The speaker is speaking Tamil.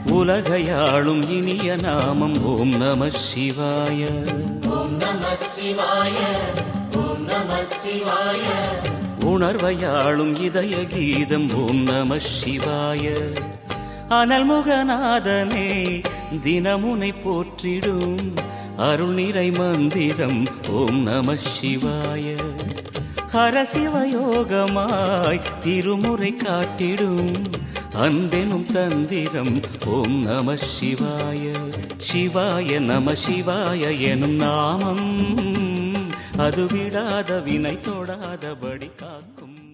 உலகையாளும் இனிய நாமம் ஓம் நம சிவாய. உணர்வையாளும் இதய கீதம் ஓம் நம சிவாய. அனல்முகநாதனே தினமுனை போற்றிடும் அருள் நிறை மந்திரம் ஓம் நம சிவாய. ஹரசிவயோகமாய் திருமுறை காட்டிடும் அன்பெனும் தந்திரம் ஓம் நம சிவாய. சிவாய நம சிவாய எனும் நாமம் அது விடாத வினை தொடாதபடி காக்கும்.